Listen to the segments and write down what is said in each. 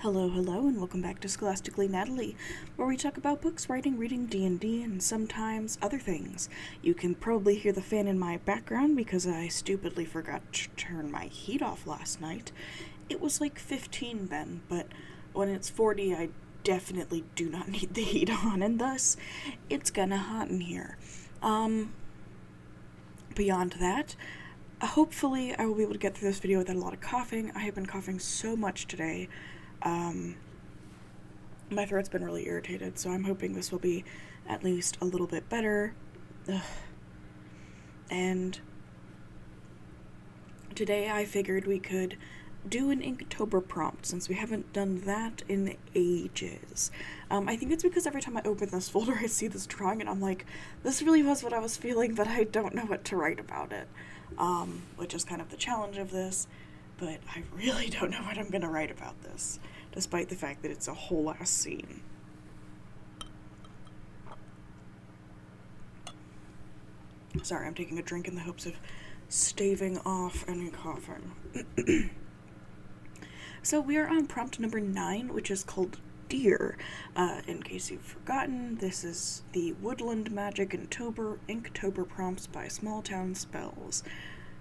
Hello, and welcome back to Scholastically Natalie, where we talk about books, writing, reading, D&D, and sometimes other things. You can probably hear the fan in my background because I stupidly forgot to turn my heat off last night. It was like 15 then, but when it's 40, I definitely do not need the heat on, and thus, it's kinda hot in here. Beyond that, hopefully I will be able to get through this video without a lot of coughing. I have been coughing so much today. My throat's been really irritated, so I'm hoping this will be at least a little bit better. And today I figured we could do an Inktober prompt, since we haven't done that in ages. I think it's because every time I open this folder I see this drawing and I'm like, this really was what I was feeling, but I don't know what to write about it. Which is kind of the challenge of this, but I really don't know what I'm gonna write about this, despite the fact that it's a whole ass scene. Sorry, I'm taking a drink in the hopes of staving off any coughing. So we are on prompt number 9, which is called Deer. In case you've forgotten, this is the Woodland Magic Inktober prompts by SmallTownSpells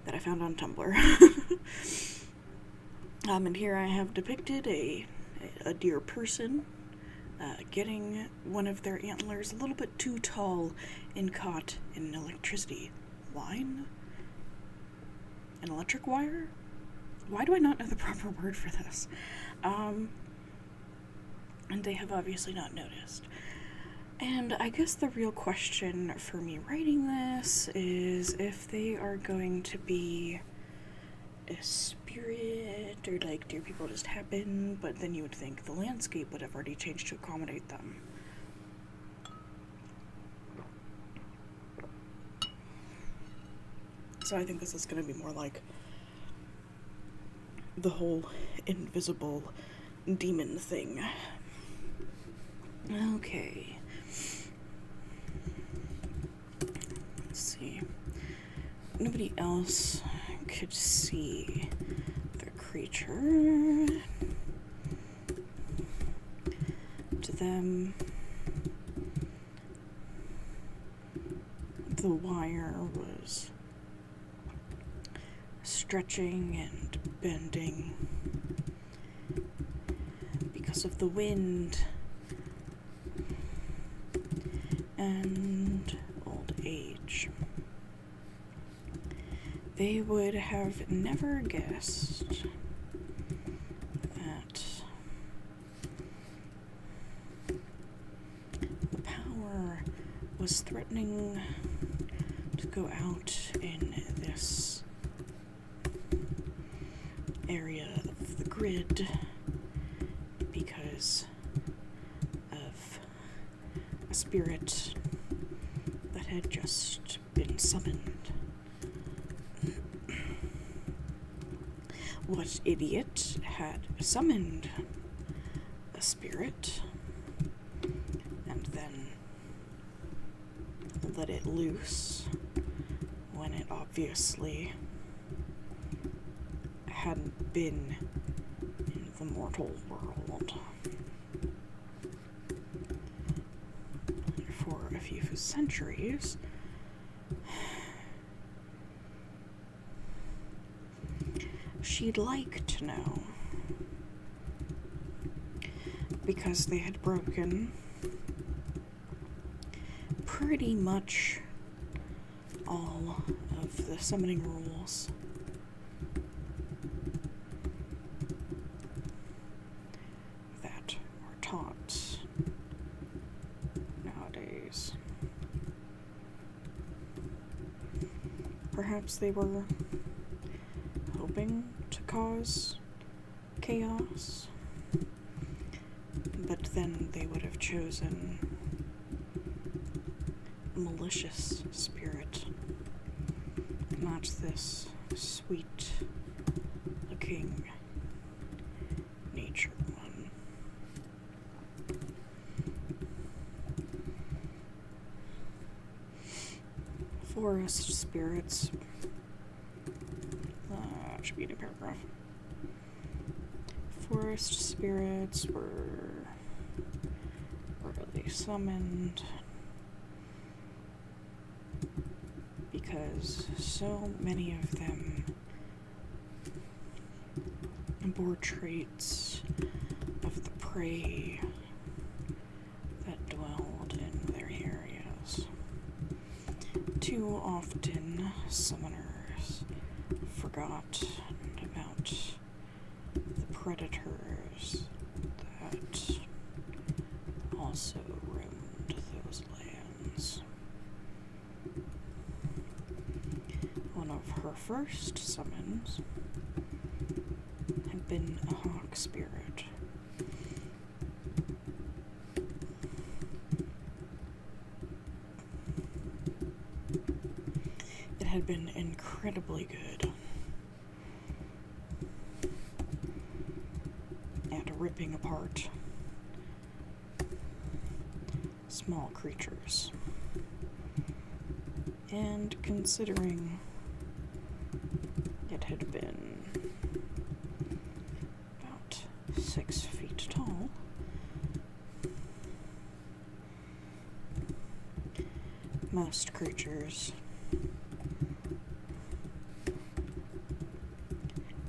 that I found on Tumblr. And here I have depicted a deer person getting one of their antlers a little bit too tall and caught in an electricity line? An electric wire? Why do I not know the proper word for this? And they have obviously not noticed. And I guess the real question for me writing this is if they are going to be a spirit, or like deer people just happen, but then you would think the landscape would have already changed to accommodate them. So I think this is going to be more like the whole invisible demon thing. Okay. Let's see. Nobody else could see the creature. To them, the wire was stretching and bending because of the wind and old age. They would have never guessed that the power was threatening to go out in this area of the grid because of a spirit that had just been summoned. What idiot had summoned a spirit and then let it loose when it obviously hadn't been in the mortal world for a few centuries? She'd like to know, because they had broken pretty much all of the summoning rules that were taught nowadays. Perhaps they were hoping to cause chaos, but then they would have chosen a malicious spirit, not this sweet looking nature one. Forest spirits. Should be a new paragraph. Forest spirits were rarely summoned because so many of them bore traits of the prey that dwelled in their areas. Too often, summoners forgot about the predators that also roamed those lands. One of her first summons had been a hawk spirit. It had been incredibly good at ripping apart small creatures. And considering it had been about 6 feet tall, most creatures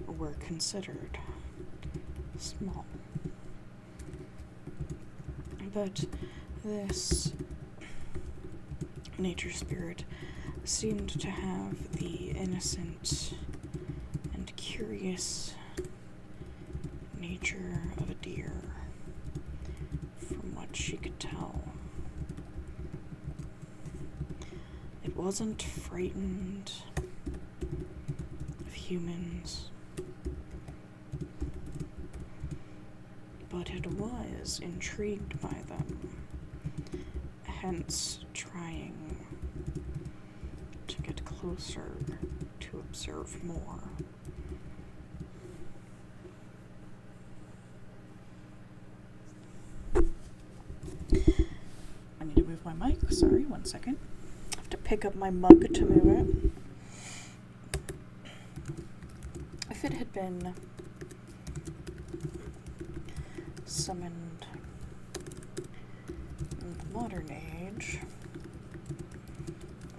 were considered small. But this nature spirit seemed to have the innocent and curious nature of a deer, from what she could tell. It wasn't frightened of humans, but it was intrigued by them, hence trying to get closer to observe more. I need to move my mic. Sorry, 1 second. I have to pick up my mug to move it. If it had been summoned in the modern age,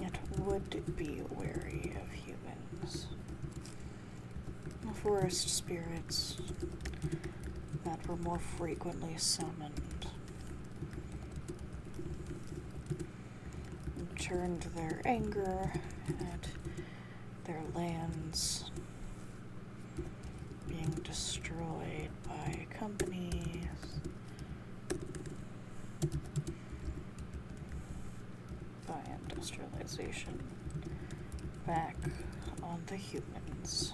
it would be wary of humans. The forest spirits that were more frequently summoned turned their anger at their lands being destroyed by companies, by industrialization, back on the humans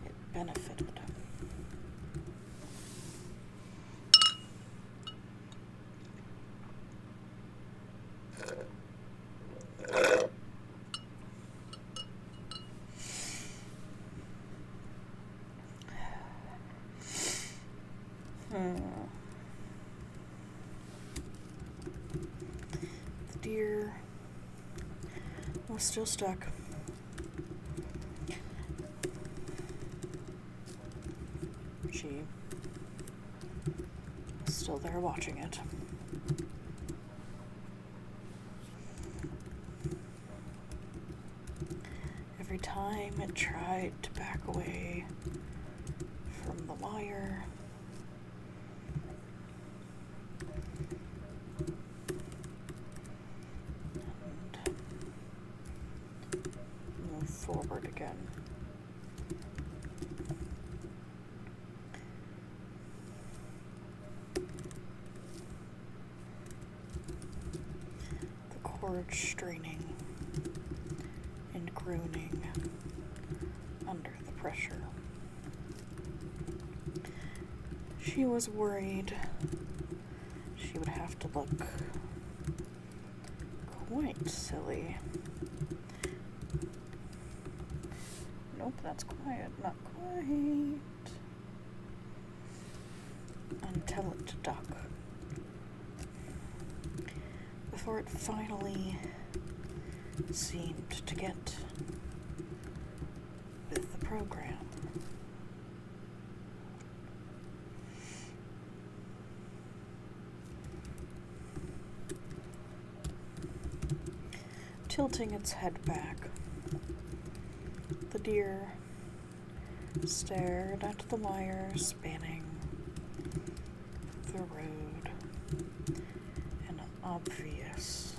it benefited. The deer was still stuck. She was still there watching it. Every time it tried to back away from the wire, forward again. The cord straining and groaning under the pressure. She was worried she would have to look quite silly. Nope, that's quiet. Not quite. Until it duck. Before it finally seemed to get with the program. tilting its head back. The deer stared at the wire spanning the road in obvious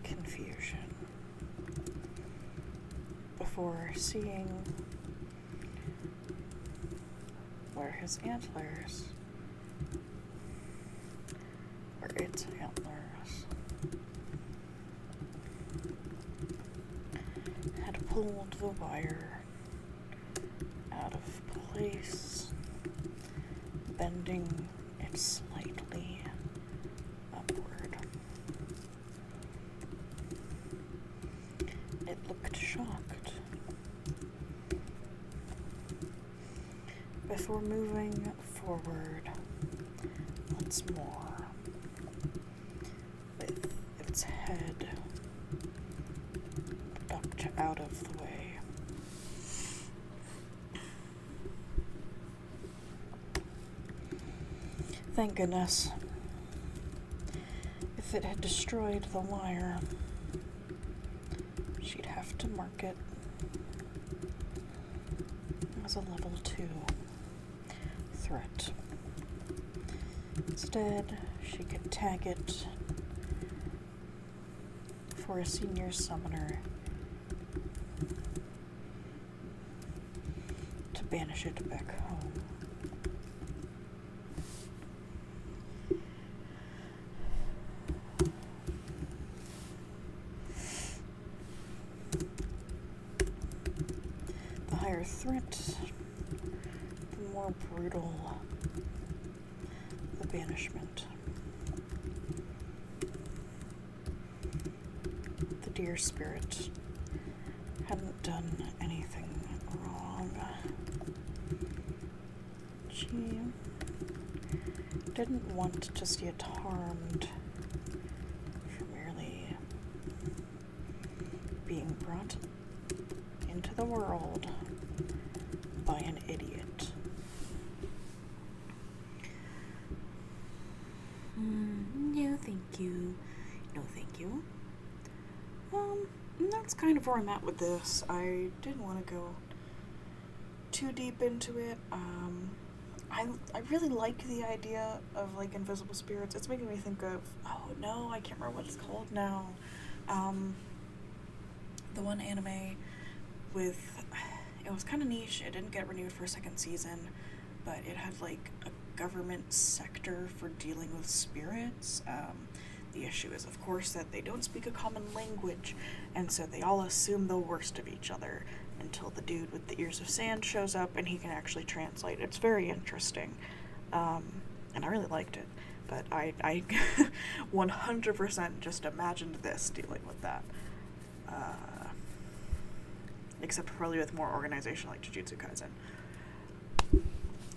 confusion before seeing where its antlers had pulled the wire out of place, bending it slightly upward. It looked shocked before moving forward once more with its head ducked out of the way. Thank goodness. If it had destroyed the wire, she'd have to mark it as a level 2 threat. Instead, she could tag it for a senior summoner to banish it back home. The higher threat, the more brutal the banishment. The deer spirit hadn't done anything wrong. She didn't want to see it harmed for merely being brought into the world by an idiot. No, thank you. No, thank you. That's kind of where I'm at with this. I didn't want to go too deep into it. I really like the idea of, like, invisible spirits. It's making me think of, oh no, I can't remember what it's called now. The one anime with, it was kind of niche. It didn't get renewed for a second season, but it had, like, a government sector for dealing with spirits. The issue is, of course, that they don't speak a common language, and so they all assume the worst of each other until the dude with the ears of sand shows up and he can actually translate. It's very interesting, and I really liked it, but I 100% just imagined this dealing with that, except probably with more organization like Jujutsu Kaisen.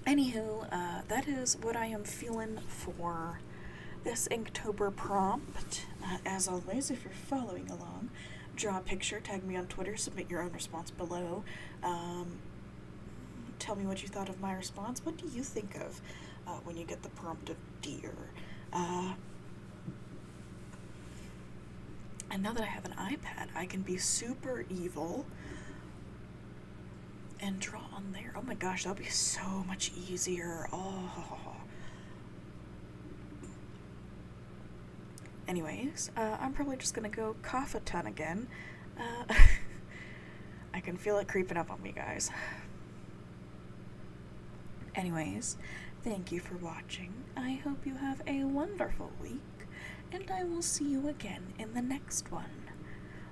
Anywho, that is what I am feeling for this Inktober prompt. As always, if you're following along, draw a picture, tag me on Twitter, submit your own response below. Tell me what you thought of my response. What do you think of when you get the prompt of deer? And now that I have an iPad, I can be super evil and draw on there. Oh my gosh, that'll be so much easier. Oh. Anyways, I'm probably just gonna go cough a ton again. I can feel it creeping up on me, guys. Anyways, thank you for watching. I hope you have a wonderful week, and I will see you again in the next one.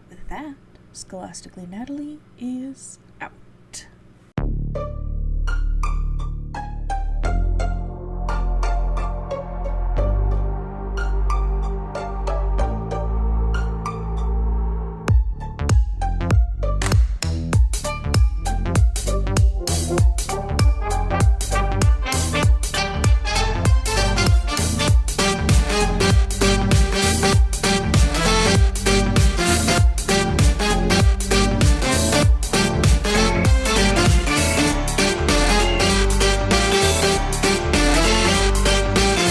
With that, Scholastically Natalie is